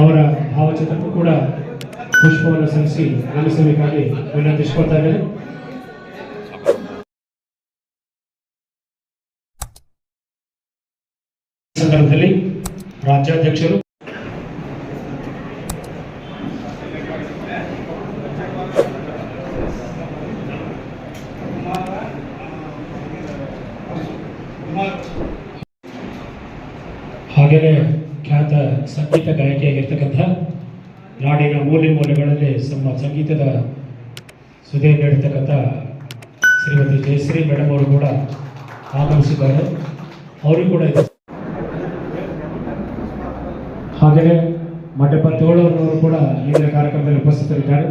ಅವರ ಭಾವಚಿತ್ರಕ್ಕೂ ಕೂಡ ಪುಷ್ಪವನ್ನು ಸಲ್ಲಿಸಿ ನಮಿಸಬೇಕಾಗಿ ವಿನಂತಿಸಿಕೊಳ್ತಾ ಇದ್ದೇನೆ. ಸಂದರ್ಭದಲ್ಲಿ ರಾಜ್ಯಾಧ್ಯಕ್ಷರು ಹಾಗೆಯೇ ಖ್ಯಾತ ಸಂಗೀತ ಗಾಯಕಿಯಾಗಿರ್ತಕ್ಕಂಥ ನಾಡಿನ ಮೂಲೆ ಮೂಲೆಗಳಲ್ಲಿ ನಮ್ಮ ಸಂಗೀತದ ಸುದೇ ನೀಡತಕ್ಕಂಥ ಶ್ರೀಮತಿ ಜಯಶ್ರೀ ಮೇಡಮ್ ಅವರು ಕೂಡ ಆಗಮಿಸಿದ್ದಾರೆ. ಅವರಿಗೂ ಕೂಡ ಹಾಗೆಯೇ ಮಂಟಪ ತೋಳವರು ಕೂಡ ಇಂದಿನ ಕಾರ್ಯಕ್ರಮದಲ್ಲಿ ಉಪಸ್ಥಿತರಿದ್ದಾರೆ.